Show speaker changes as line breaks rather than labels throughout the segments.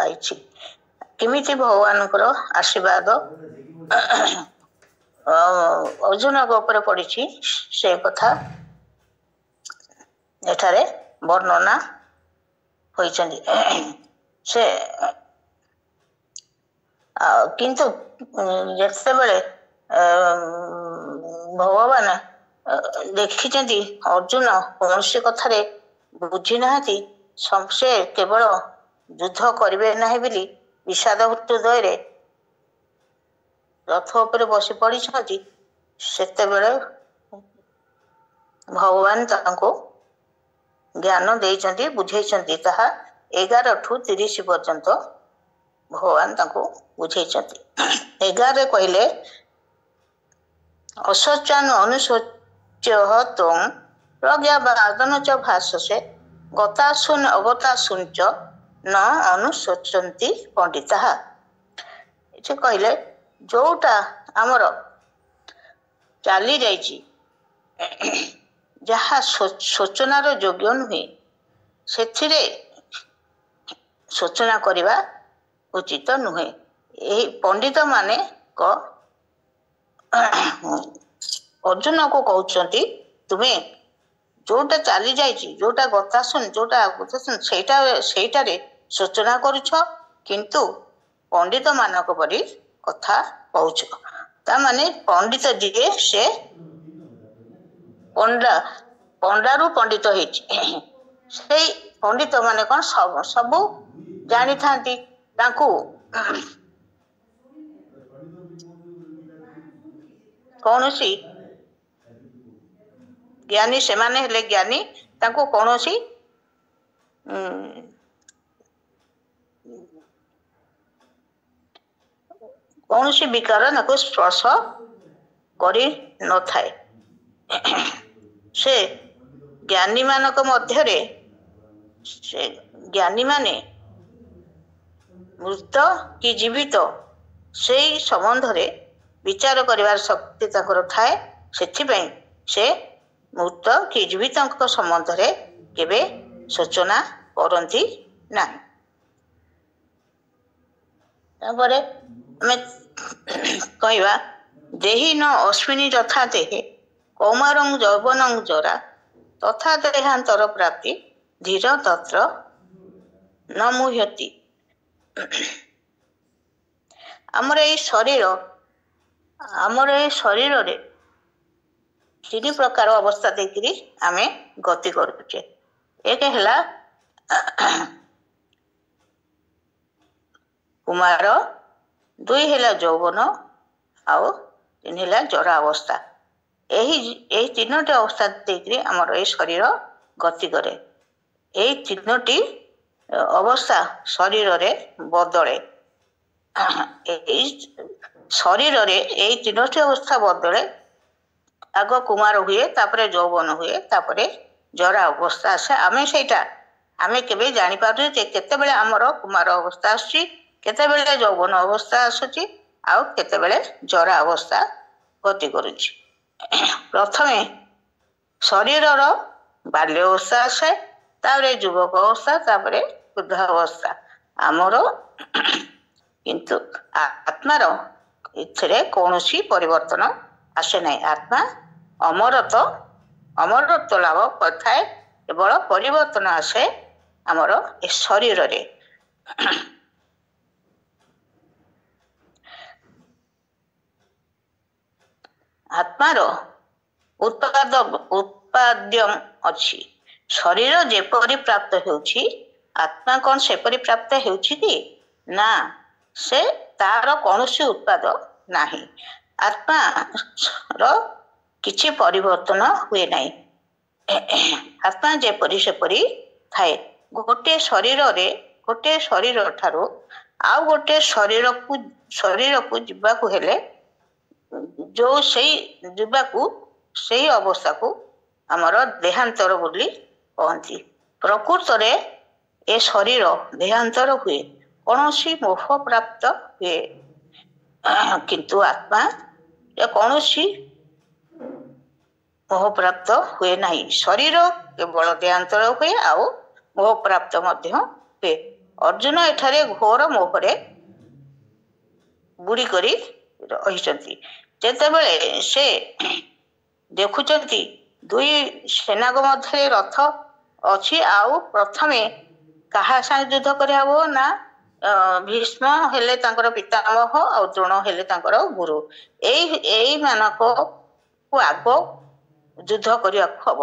ପାଇଛି। କେମିତି ଭଗବାନଙ୍କର ଆଶୀର୍ବାଦ ଅର୍ଜୁନଙ୍କ ଉପରେ ପଡ଼ିଛି ସେ କଥା ଏଠାରେ ବର୍ଣ୍ଣନା ହୋଇଛନ୍ତି। ସେ କିନ୍ତୁ ଯେତେବେଳେ ଭଗବାନ ଦେଖିଛନ୍ତି ଅର୍ଜୁନ କୌଣସି କଥାରେ ବୁଝି ନାହାନ୍ତି, ସେ କେବଳ ଯୁଦ୍ଧ କରିବେ ନାହିଁ ବୋଲି ବିଷାଦ ହୃଦୟରେ ରଥ ଉପରେ ବସି ପଡ଼ିଛନ୍ତି, ସେତେବେଳେ ଭଗବାନ ତାଙ୍କୁ ଜ୍ଞାନ ଦେଇଛନ୍ତି, ବୁଝେଇଛନ୍ତି। ତାହା 11ଠୁ 30 ପର୍ଯ୍ୟନ୍ତ ଭଗବାନ ତାଙ୍କୁ ବୁଝେଇଛନ୍ତି। 11 କହିଲେ ଅଶୋଚାନ ଅନୁଶୋଚ୍ୟ ତ୍ୱଂ ପ୍ରଜ୍ଞାବାଦନ ଚ ଭାଷସେ ଗତାସୁନ ଅଗତାସୁଞ୍ଚ ନ ଅନୁଶୋଚନ୍ତି ପଣ୍ଡିତାଃ। ଏଠି କହିଲେ ଯୋଉଟା ଆମର ଚାଲି ଯାଇଛି, ଯାହା ଶୋଚନାର ଯୋଗ୍ୟ ନୁହେଁ, ସେଥିରେ ଶୋଚନା କରିବା ଉଚିତ ନୁହେଁ। ଏହି ପଣ୍ଡିତମାନେ ଅର୍ଜୁନକୁ କହୁଛନ୍ତି, ତୁମେ ଯୋଉଟା ଚାଲି ଯାଇଛି, ଯୋଉଟା ଗତାସୁନ, ଯୋଉଟା ଆଗତାସୁନ, ସେଇଟାରେ ଶୋଚନା କରୁଛ, କିନ୍ତୁ ପଣ୍ଡିତ ମାନଙ୍କ ପରି କଥା କହୁଛ। ତାମାନେ ପଣ୍ଡିତ ଯିଏ ସେ ପଣ୍ଡାରୁ ପଣ୍ଡିତ ହେଇଛି। ସେଇ ପଣ୍ଡିତ ମାନେ କଣ ସବୁ ଜାଣିଥାନ୍ତି। ତାଙ୍କୁ କୌଣସି ଜ୍ଞାନୀ, ସେମାନେ ହେଲେ ଜ୍ଞାନୀ, ତାଙ୍କୁ କୌଣସି ବିକାର ତାକୁ ସ୍ପର୍ଶ କରି ନଥାଏ। ସେ ଜ୍ଞାନୀ ମାନଙ୍କ ମଧ୍ୟରେ ସେ ଜ୍ଞାନୀମାନେ ମୃତ କି ଜୀବିତ ସେଇ ସମ୍ବନ୍ଧରେ ବିଚାର କରିବାର ଶକ୍ତି ତାଙ୍କର ଥାଏ। ସେଥିପାଇଁ ସେ ମୃତ କି ଜୀବିତଙ୍କ ସମ୍ବନ୍ଧରେ କେବେ ଶୋଚନା କରନ୍ତି ନାହିଁ। ତାପରେ ଆମେ କହିବା ଦେହି ନ ଅସ୍ମିନି ଯଥା ଦେହେ କୌମାରଂ ଯୌବନଂ ଜରା ତଥା ଦେହାନ୍ତର ପ୍ରାପ୍ତି ଧୀର ତତ୍ର ନ ମୁହ୍ୟତି। ଆମର ଏଇ ଶରୀରରେ 3 ପ୍ରକାର ଅବସ୍ଥା ଦେଇକରି ଆମେ ଗତି କରୁଛେ। ଏକ ହେଲା କୁମାର, 2 ହେଲା ଯୌବନ, ଆଉ 3 ହେଲା ଜରା ଅବସ୍ଥା। ଏହି 3ଟି ଅବସ୍ଥା ଦେଇକରି ଆମର ଏଇ ଶରୀର ଗତି କରେ। ଏଇ 3ଟି ଅବସ୍ଥା ଶରୀରରେ ବଦଳେ। ଏଇ ଶରୀରରେ ଏଇ 3ଟି ଅବସ୍ଥା ବଦଳେ। ଆଗ କୁମାର ହୁଏ, ତାପରେ ଯୌବନ ହୁଏ, ତାପରେ ଜରା ଅବସ୍ଥା ଆସେ। ଆମେ କେବେ ଜାଣିପାରୁଛୁ ଯେ କେତେବେଳେ ଆମର କୁମାର ଅବସ୍ଥା ଆସୁଛି, କେତେବେଳେ ଯୌବନ ଅବସ୍ଥା ଆସୁଛି, ଆଉ କେତେବେଳେ ଜରା ଅବସ୍ଥା ଗତି କରୁଛି। ପ୍ରଥମେ ଶରୀରର ବାଲ୍ୟ ଅବସ୍ଥା ଆସେ, ତାପରେ ଯୁବକ ଅବସ୍ଥା, ତାପରେ ବୃଦ୍ଧ ଅବସ୍ଥା। ଆମର କିନ୍ତୁ ଆତ୍ମାର ଏଥିରେ କୌଣସି ପରିବର୍ତ୍ତନ ଆସେ ନାହିଁ। ଆତ୍ମା ଅମରତ୍ୱ ଲାଭ କରିଥାଏ। କେବଳ ପରିବର୍ତ୍ତନ ଆସେ ଆମର ଏ ଶରୀରରେ। ଆତ୍ମାର ଉତ୍ପାଦ୍ୟ ଅଛି। ଶରୀର ଯେପରି ପ୍ରାପ୍ତ ହେଉଛି, ଆତ୍ମା କଣ ସେପରି ପ୍ରାପ୍ତ ହେଉଛି କି? ନା, ସେ ତାର କୌଣସି ଉତ୍ପାଦ ନାହିଁ। ଆତ୍ମାର କିଛି ପରିବର୍ତ୍ତନ ହୁଏ ନାହିଁ। ଆତ୍ମା ଯେପରି ସେପରି ଥାଏ। ଗୋଟିଏ ଶରୀର ଠାରୁ ଆଉ ଗୋଟିଏ ଶରୀରକୁ ଯିବାକୁ ହେଲେ ସେଇ ଅବସ୍ଥାକୁ ଆମର ଦେହାନ୍ତର ବୋଲି କହନ୍ତି। ପ୍ରକୃତରେ ଏ ଶରୀର ଦେହାନ୍ତର ହୁଏ, କୌଣସି ମୋହ ପ୍ରାପ୍ତ ହୁଏ, କିନ୍ତୁ ଆତ୍ମା କୌଣସି ମୋହ ପ୍ରାପ୍ତ ହୁଏ ନାହିଁ। ଶରୀର କେବଳ ଦେହାନ୍ତର ହୁଏ, ଆଉ ମୋହ ପ୍ରାପ୍ତ ମଧ୍ୟ ହୁଏ। अर्जुन एठारे घोर मोहरे बुड़ी करी रहिଛନ୍ତି। ଯେତେବେଳେ ସେ ଦେଖୁଛନ୍ତି ଦୁଇ ସେନାଙ୍କ ମଧ୍ୟରେ ରଥ ଅଛି, ଆଉ ପ୍ରଥମେ କାହା ସାଙ୍ଗେ ଯୁଦ୍ଧ କରିହବ ନା ଭୀଷ୍ମ ହେଲେ ତାଙ୍କର ପିତାମହ ଆଉ ଦ୍ରୋଣ ହେଲେ ତାଙ୍କର ଗୁରୁ। ଏଇମାନଙ୍କୁ ଆଗ ଯୁଦ୍ଧ କରିବାକୁ ହବ।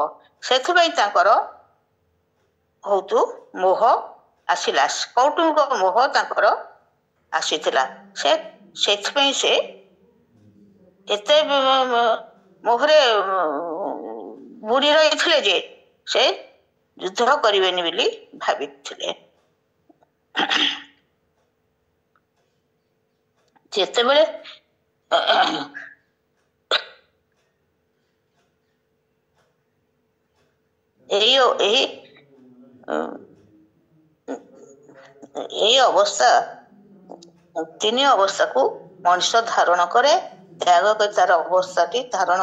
ସେଥିପାଇଁ ତାଙ୍କର ବହୁତ ମୋହ ଆସିଲା, କୌଟୁମ୍ବିକ ମୋହ ତାଙ୍କର ଆସିଥିଲା। ସେଥିପାଇଁ ସେ ଏତେ ମୋହରେ ବୁଡ଼ି ରହିଥିଲେ ଯେ ସେ ଯୁଦ୍ଧ କରିବେନି ବୋଲି ଭାବିଥିଲେ। ଯେତେବେଳେ ଏଇ ଅବସ୍ଥା ତିନି ଅବସ୍ଥାକୁ ମଣିଷ ଧାରଣ କରେ, ତ୍ୟାଗ କରି ତାର ଅବସ୍ଥାଟି ଧାରଣ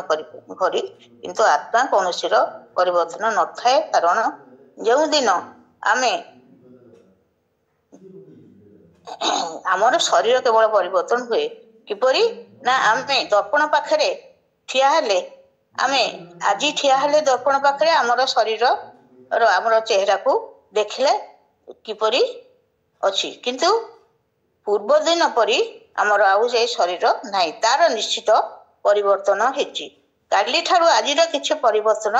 କରି କିନ୍ତୁ ଆତ୍ମା କୌଣସିର ପରିବର୍ତ୍ତନ ନଥାଏ। କାରଣ ଯେଉଁଦିନ ଆମର ଶରୀର କେବଳ ପରିବର୍ତ୍ତନ ହୁଏ। କିପରି ନା ଆମେ ଦର୍ପଣ ପାଖରେ ଠିଆ ହେଲେ, ଆଜି ଠିଆ ହେଲେ ଦର୍ପଣ ପାଖରେ ଆମର ଶରୀର ଆମର ଚେହେରାକୁ ଦେଖିଲେ କିପରି ଅଛି, କିନ୍ତୁ ପୂର୍ବ ଦିନ ପରି ଆମର ଆଉ ସେ ଶରୀର ନାହିଁ, ତାର ନିଶ୍ଚିତ ପରିବର୍ତ୍ତନ ହେଇଛି। କାଲିଠାରୁ ଆଜିର କିଛି ପରିବର୍ତ୍ତନ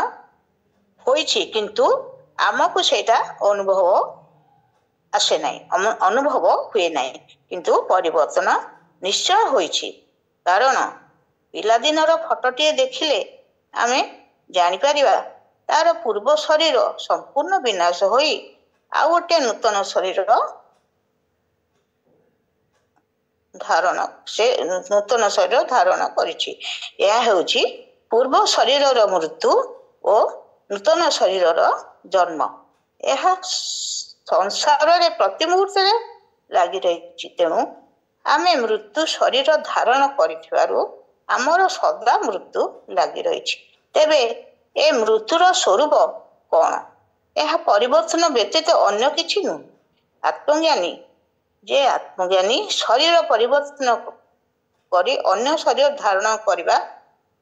ହୋଇଛି, କିନ୍ତୁ ଆମକୁ ସେଇଟା ଅନୁଭବ ଆସେ ନାହିଁ, ଅନୁଭବ ହୁଏ ନାହିଁ, କିନ୍ତୁ ପରିବର୍ତ୍ତନ ନିଶ୍ଚୟ ହୋଇଛି। କାରଣ ପିଲାଦିନର ଫଟୋଟିଏ ଦେଖିଲେ ଆମେ ଜାଣିପାରିବା ତାର ପୂର୍ବ ଶରୀର ସମ୍ପୂର୍ଣ୍ଣ ବିନାଶ ହୋଇ ଆଉ ଗୋଟେ ନୂତନ ଶରୀରର ଧାରଣ କରିଛି। ଏହା ହେଉଛି ପୂର୍ବ ଶରୀରର ମୃତ୍ୟୁ ଓ ନୂତନ ଶରୀରର ଜନ୍ମ। ଏହା ସଂସାରରେ ପ୍ରତି ମୁହୂର୍ତ୍ତରେ ଲାଗି ରହିଛି। ତେଣୁ ଆମେ ମୃତ୍ୟୁ ଶରୀର ଧାରଣ କରିଥିବାରୁ ଆମର ସଦା ମୃତ୍ୟୁ ଲାଗି ରହିଛି। ତେବେ ଏ ମୃତ୍ୟୁର ସ୍ୱରୂପ କ'ଣ? ଏହା ପରିବର୍ତ୍ତନ ବ୍ୟତୀତ ଅନ୍ୟ କିଛି ନୁହେଁ। ଆତ୍ମଜ୍ଞାନୀ ଶରୀର ପରିବର୍ତ୍ତନ କରି ଅନ୍ୟ ଶରୀର ଧାରଣ କରିବା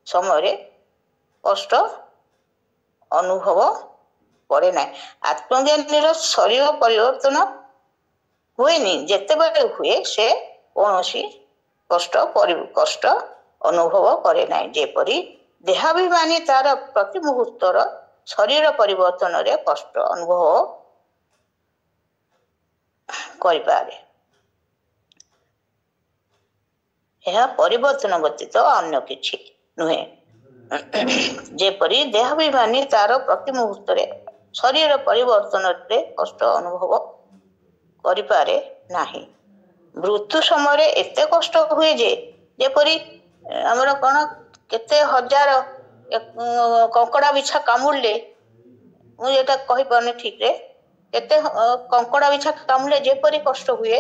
ସମୟରେ କଷ୍ଟ ଅନୁଭବ କରେ ନାହିଁ। ଆତ୍ମଜ୍ଞାନୀର ଶରୀର ପରିବର୍ତ୍ତନ ହୁଏନି। ଯେତେବେଳେ ହୁଏ ସେ କୌଣସି କଷ୍ଟ ଅନୁଭବ କରେ ନାହିଁ। ଯେପରି ଦେହାଭିମାନୀ ତାର ପ୍ରତି ମୁହୂର୍ତ୍ତର ଶରୀର ପରିବର୍ତ୍ତନରେ କଷ୍ଟ ଅନୁଭବ କରିପାରେ। ଏହା ପରିବର୍ତ୍ତନ ବ୍ୟତୀତ ଅନ୍ୟ କିଛି ନୁହେଁ। ଯେପରି ଦେହାଭିମାନୀ ତାର ପ୍ରତି ମୁହୂର୍ତ୍ତରେ ଶରୀର ପରିବର୍ତ୍ତନରେ କଷ୍ଟ ଅନୁଭବ କରିପାରେ ନାହିଁ। ମୃତ୍ୟୁ ସମୟରେ ଏତେ କଷ୍ଟ ହୁଏ ଯେ, ଯେପରି ଆମର କ'ଣ କେତେ ହଜାର କଙ୍କଡା ବିଛା କାମୁଡ଼ିଲେ, ମୁଁ ଏଇଟା କହିପାରୁନି ଠିକରେ, କେତେ କଙ୍କଡା ବିଛା କାମୁଡ଼ିଲେ ଯେପରି କଷ୍ଟ ହୁଏ,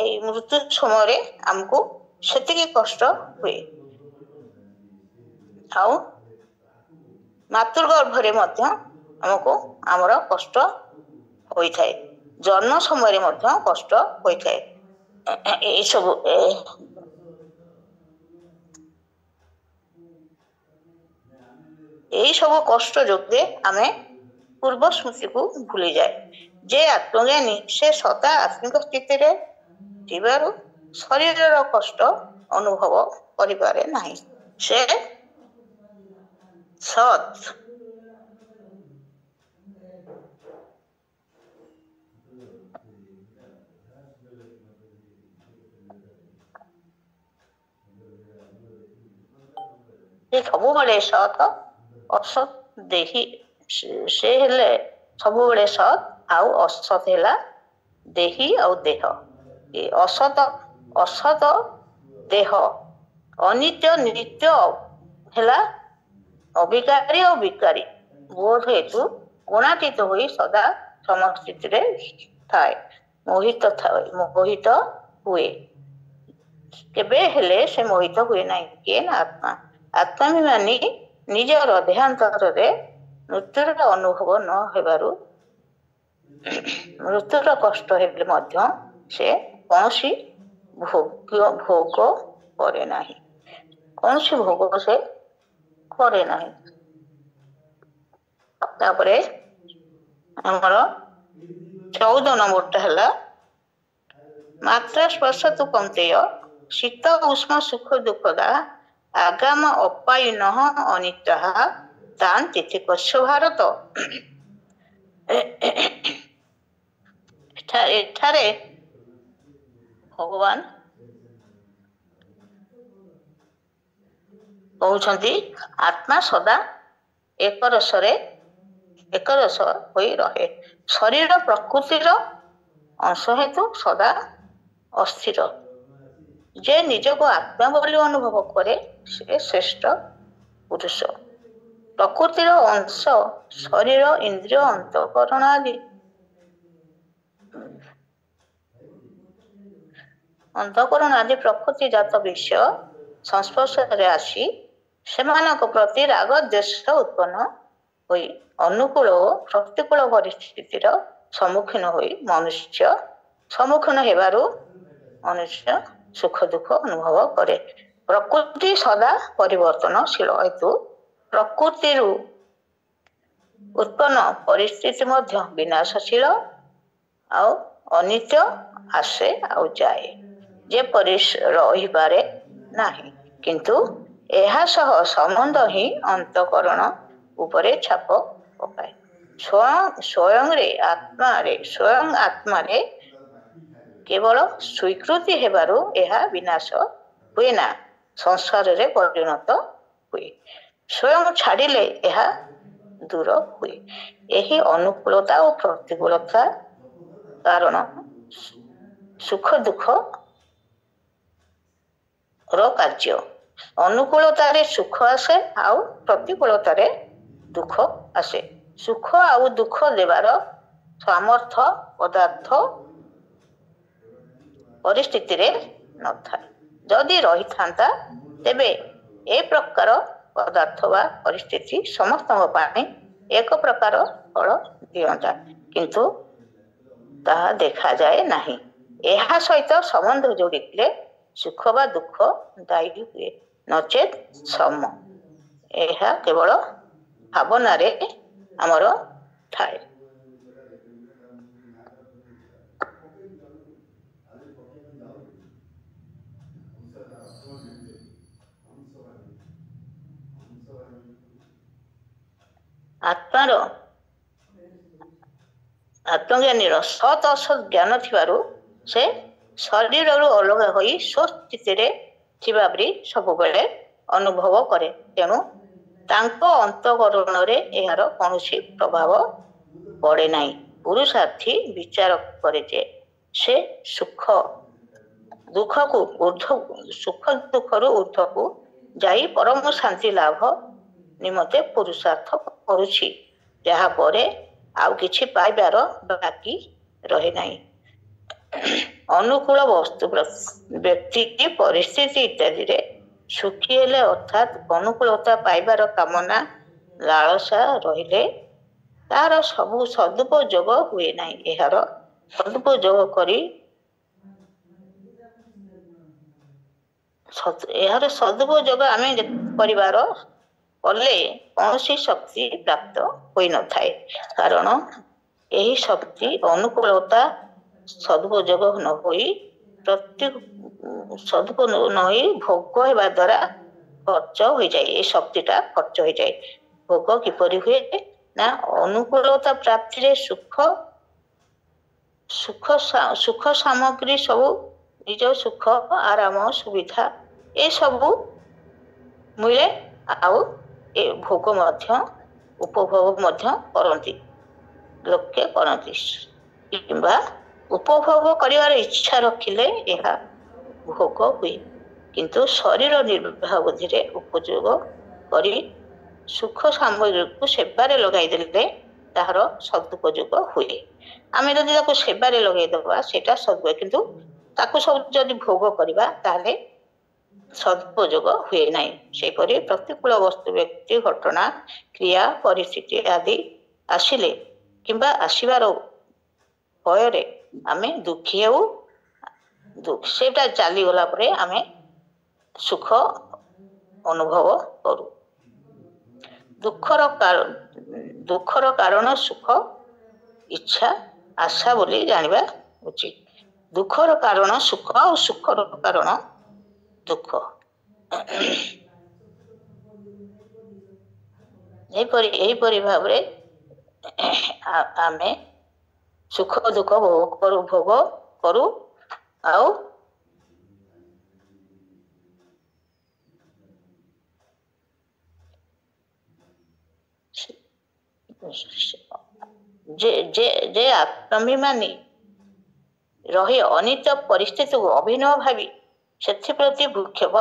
ଏଇ ମୃତ୍ୟୁ ସମୟରେ ଆମକୁ ସେତିକି କଷ୍ଟ ହୁଏ। ଆଉ ମାତୃଗର୍ଭରେ ମଧ୍ୟ ଆମକୁ ଆମର କଷ୍ଟ ହୋଇଥାଏ। ଜନ୍ମ ସମୟରେ ମଧ୍ୟ କଷ୍ଟ ହୋଇଥାଏ। ଏଇ ସବୁ କଷ୍ଟ ଯୋଗୁଁ ଆମେ ପୂର୍ବ ସ୍ମୃତିକୁ ଭୁଲିଯାଏ। ଯେ ଆତ୍ମଜ୍ଞାନୀ ସେ ସଦା ଆତ୍ମିକ ସ୍ଥିତିରେ ଥିବାରୁ ଶରୀରର କଷ୍ଟ ଅନୁଭବ କରିପାରେ ନାହିଁ। ସେ ସତ୍ ସବୁବେଳେ ସତ୍ ଅସତ୍ ଦେହି, ସେ ହେଲେ ସବୁବେଳେ ସତ୍ ଆଉ ଅସତ୍ ହେଲା ଦେହି ଆଉ ଦେହ। ଅସତ ଦେହ, ଅନିତ୍ୟ ନିତ୍ୟ ହେଲା ଅବିକାରୀ ଆଉ ବିକାରୀ। ବୋଧ ହେତୁ ଗୁଣାତୀତ ହୋଇ ସଦା ସମସ୍ଥିତିରେ ଥାଏ, ମୋହିତ ହୁଏ। କେବେ ହେଲେ ସେ ମୋହିତ ହୁଏ ନାହିଁ। କିଏ ନା ଆତ୍ମା। ଆତ୍ମାଭିମାନୀ ନିଜର ଦେହାନ୍ତରରେ ମୃତ୍ୟୁର ଅନୁଭବ ନ ହେବାରୁ ମୃତ୍ୟୁର କଷ୍ଟ ହେଲେ ମଧ୍ୟ ସେ କୌଣସି ଭୋଗ କରେ ନାହିଁ, କୌଣସି ଭୋଗ ସେ କରେ ନାହିଁ। ତାପରେ ଆମର 14 ନମ୍ବରଟା ହେଲା ମାତ୍ରା ସ୍ପର୍ଶ ତୁ କନ୍ତେୟ ଶୀତ ଉଷ୍ମ ସୁଖ ଦୁଃଖଦା ଆଗାମ ଅପାୟିନ ଅନିତ୍ୟ ତାନ୍ ତିଥି କସ୍ୟ ଭାରତ। ଏଠାରେ ଭଗବାନ କହୁଛନ୍ତି ଆତ୍ମା ସଦା ଏକରସ ହୋଇ ରହେ। ଶରୀର ପ୍ରକୃତିର ଅଂଶ ହେତୁ ସଦା ଅସ୍ଥିର। ଯେ ନିଜକୁ ଆତ୍ମା ବୋଲି ଅନୁଭବ କରେ ସେ ଶ୍ରେଷ୍ଠ ପୁରୁଷ। ପ୍ରକୃତିର ଅଂଶ ଶରୀର ଇନ୍ଦ୍ରିୟ ଅନ୍ତଃକରଣ ଆଦି ପ୍ରକୃତି ଜାତ ବିଷୟ ସଂସ୍ପର୍ଶରେ ଆସି ସେମାନଙ୍କ ପ୍ରତି ରାଗ ଦ୍ୱେଷ ଉତ୍ପନ୍ନ ହୋଇ ଅନୁକୂଳ ଓ ପ୍ରତିକୂଳ ପରିସ୍ଥିତିର ସମ୍ମୁଖୀନ ହେବାରୁ ମନୁଷ୍ୟ ସୁଖ ଦୁଃଖ ଅନୁଭବ କରେ। ପ୍ରକୃତି ସଦା ପରିବର୍ତ୍ତନଶୀଳ ହେତୁ ପ୍ରକୃତିରୁ ଉତ୍ପନ୍ନ ପରିସ୍ଥିତି ମଧ୍ୟ ବିନାଶଶୀଳ ଆଉ ଅନିତ୍ୟ ଆସେ ଆଉ ଯାଏ, ଯେପରି ରହିପାରେ ନାହିଁ। କିନ୍ତୁ ଏହା ସହ ସମ୍ବନ୍ଧ ହିଁ ଅନ୍ତଃକରଣ ଉପରେ ଛାପ ପକାଏ। ସ୍ୱୟଂ ଆତ୍ମାରେ କେବଳ ସ୍ୱୀକୃତି ହେବାରୁ ଏହା ବିନାଶ ହୁଏ ନା ସଂସାରରେ ପରିଣତ ହୁଏ। ସ୍ୱୟଂ ଛାଡ଼ିଲେ ଏହା ଦୂର ହୁଏ। ଏହି ଅନୁକୂଳତା ଓ ପ୍ରତିକୂଳତା କାରଣ ସୁଖ ଦୁଃଖ ର କାର୍ଯ୍ୟ। ଅନୁକୂଳତାରେ ସୁଖ ଆସେ ଆଉ ପ୍ରତିକୂଳତାରେ ଦୁଃଖ ଆସେ। ସୁଖ ଆଉ ଦୁଃଖ ଦେବାର ସାମର୍ଥ୍ୟ ପଦାର୍ଥ ପରିସ୍ଥିତିରେ ନଥାଏ। ଯଦି ରହିଥାନ୍ତା ତେବେ ଏ ପ୍ରକାର ପଦାର୍ଥ ବା ପରିସ୍ଥିତି ସମସ୍ତଙ୍କ ପାଇଁ ଏକ ପ୍ରକାର ଫଳ ଦିଅନ୍ତା, କିନ୍ତୁ ତାହା ଦେଖାଯାଏ ନାହିଁ। ଏହା ସହିତ ସମ୍ବନ୍ଧ ଯୋଡ଼ିଲେ ସୁଖ ବା ଦୁଃଖ ଦାୟୀ ହୁଏ, ନଚେତ୍ ସମ। ଏହା କେବଳ ଭାବନାରେ ଆମର ଥାଏ। ଆତ୍ମଜ୍ଞାନୀର ସତ୍ ଅସତ୍ ଜ୍ଞାନ ଥିବାରୁ ସେ ଶରୀରରୁ ଅଲଗା ହୋଇ ସ୍ୱସ୍ଥିତିରେ ଥିବା ପରି ସବୁବେଳେ ଅନୁଭବ କରେ। ତେଣୁ ତାଙ୍କ ଅନ୍ତଃକରଣରେ ଏହାର କୌଣସି ପ୍ରଭାବ ପଡ଼େ ନାହିଁ। ପୁରୁଷାର୍ଥୀ ବିଚାର କରେ ଯେ ସେ ସୁଖ ଦୁଃଖରୁ ଊର୍ଦ୍ଧ୍ୱକୁ ଯାଇ ପରମ ଶାନ୍ତି ଲାଭ ନିମନ୍ତେ ପୁରୁଷାର୍ଥ କରୁଛି, ଯାହା ପରେ ଆଉ କିଛି ପାଇବାର ବାକି ରହେ ନାହିଁ। ଅନୁକୂଳ ବସ୍ତୁ ବ୍ୟକ୍ତି ପରିସ୍ଥିତି ଇତ୍ୟାଦିରେ ସୁଖୀ ହେଲେ ଅର୍ଥାତ୍ ଅନୁକୂଳତା ପାଇବାର କାମନା ଲାଳସା ରହିଲେ ତାହାର ସବୁ ସଦୁପଯୋଗ ହୁଏ ନାହିଁ। ଏହାର ସଦୁପଯୋଗ ଆମେ କଲେ କୌଣସି ଶକ୍ତି ପ୍ରାପ୍ତ ହୋଇନଥାଏ, କାରଣ ଏହି ଶକ୍ତି ଅନୁକୂଳତା ସଦୁପଯୋଗ ନ ହୋଇ ଭୋଗ ହେବା ଦ୍ୱାରା ଖର୍ଚ୍ଚ ହୋଇଯାଏ। ଏ ଶକ୍ତିଟା ଖର୍ଚ୍ଚ ହୋଇଯାଏ। ଭୋଗ କିପରି ହୁଏ ନା ଅନୁକୂଳତା ପ୍ରାପ୍ତିରେ ସୁଖ ସାମଗ୍ରୀ ସବୁ ନିଜ ସୁଖ ଆରାମ ସୁବିଧା ଏସବୁ ମିଳେ, ଆଉ ଏ ଭୋଗ ମଧ୍ୟ ଉପଭୋଗ ମଧ୍ୟ ଲୋକେ କରନ୍ତି, କିମ୍ବା ଉପଭୋଗ କରିବାର ଇଚ୍ଛା ରଖିଲେ ଏହା ଭୋଗ ହୁଏ। କିନ୍ତୁ ଶରୀର ନିର୍ବାହ ବୁଦ୍ଧିରେ ଉପଯୋଗ କରି ସୁଖ ସାମଗ୍ରୀକୁ ସେବାରେ ଲଗାଇଦେଲେ ତାହାର ସଦୁପଯୋଗ ହୁଏ। ଆମେ ଯଦି ତାକୁ ସେବାରେ ଲଗାଇଦେବା ସେଇଟା ସଦୁପଯୋଗ, କିନ୍ତୁ ତାକୁ ସବୁ ଯଦି ଭୋଗ କରିବା ତାହେଲେ ସଦୁପଯୋଗ ହୁଏ ନାହିଁ। ସେହିପରି ପ୍ରତିକୂଳ ବସ୍ତୁ ବ୍ୟକ୍ତି ଘଟଣା କ୍ରିୟା ପରିସ୍ଥିତି ଆଦି ଆସିଲେ କିମ୍ବା ଆସିବାର ଭୟରେ ଆମେ ଦୁଃଖୀ ହେଉ, ସେଇଟା ଚାଲିଗଲା ପରେ ଆମେ ସୁଖ ଅନୁଭବ କରୁ। ଦୁଃଖର କାରଣ ସୁଖ, ଇଚ୍ଛା, ଆଶା ବୋଲି ଜାଣିବା ଉଚିତ। ଦୁଃଖର କାରଣ ସୁଖ ଆଉ ସୁଖର କାରଣ ଦୁଃଖ। ଏହିପରି ଭାବରେ ଆମେ ସୁଖ ଦୁଃଖ ଭୋଗ କରୁ ଆଉ ଯେ ଆତ୍ମଭିମାନୀ ରହି ଅନିତ ପରିସ୍ଥିତିକୁ ଅଭିନବ ଭାବି ସେଥିପ୍ରତି ଭୂକ୍ଷେପ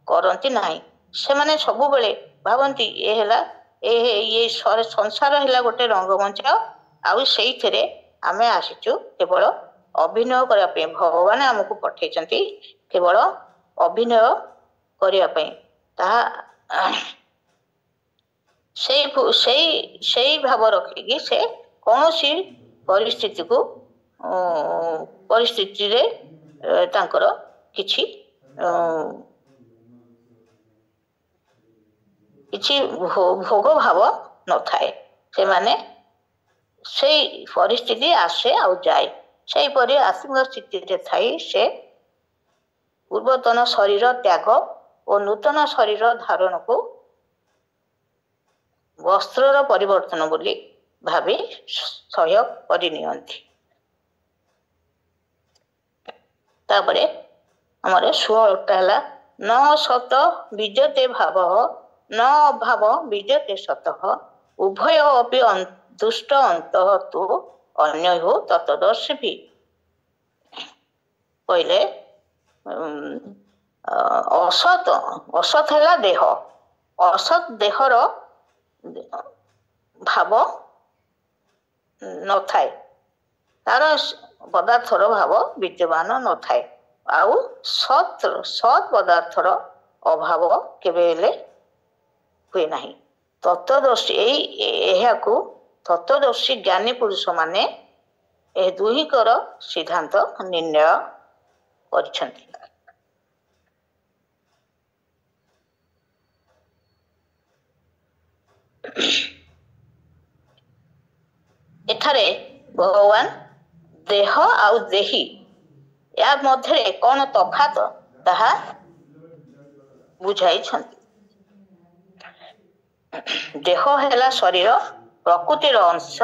କରନ୍ତି ନାହିଁ। ସେମାନେ ସବୁବେଳେ ଭାବନ୍ତି ସଂସାର ହେଲା ଗୋଟେ ରଙ୍ଗମଞ୍ଚ, ଆଉ ସେଇଥିରେ ଆମେ ଆସିଛୁ କେବଳ ଅଭିନୟ କରିବା ପାଇଁ। ଭଗବାନ ଆମକୁ ପଠେଇଛନ୍ତି କେବଳ ଅଭିନୟ କରିବା ପାଇଁ। ତାହା ସେଇ ଭାବ ରଖିକି ସେ କୌଣସି ପରିସ୍ଥିତିରେ ତାଙ୍କର କିଛି ଭୋଗ ଭାବ ନଥାଏ। ସେମାନେ ସେଇ ପରିସ୍ଥିତି ଆସେ ଆଉ ଯାଏ, ସେହିପରି ଆତ୍ମିକ ସ୍ଥିତିରେ ଥାଇ ସେ ପୂର୍ବତନ ଶରୀର ତ୍ୟାଗ ଓ ନୂତନ ଶରୀର ଧାରଣକୁ ବସ୍ତ୍ରର ପରିବର୍ତ୍ତନ ବୋଲି ଭାବି ସହ୍ୟ କରିନିଅନ୍ତି। ତାପରେ ଆମର 16ଟା ହେଲା ନ ସତ ବିଜତେ ଭାବ ନ ଅଭାବ ବିଜତେ ସତଃ ଉଭୟ ଅପି ଦୁଷ୍ଟ ଅନ୍ତଃ ତୁ ଅନ୍ୟହୁ ତତ୍ଦର୍ଶୀ। କହିଲେ ଅସତ ହେଲା ଦେହ। ଅସତ ଦେହର ଭାବ ନଥାଏ, ତାର ପଦାର୍ଥର ଭାବ ବିଦ୍ୟମାନ ନଥାଏ। ଆଉ ସତ୍ ପଦାର୍ଥର ଅଭାବ କେବେ ହେଲେ ହୁଏ ନାହିଁ। ଏହାକୁ ତତ୍ତ୍ୱଦର୍ଶୀ ଜ୍ଞାନୀ ପୁରୁଷ ମାନେ ଏ ଦୁହିଁଙ୍କର ସିଦ୍ଧାନ୍ତ ନିର୍ଣ୍ଣୟ କରିଛନ୍ତି। ଏଠାରେ ଭଗବାନ ଦେହ ଆଉ ଦେହୀ ଏହା ମଧ୍ୟରେ କ'ଣ ତଫାତ ତାହା ବୁଝାଇଛନ୍ତି। ଦେହ ହେଲା ଶରୀର ପ୍ରକୃତିର ଅଂଶ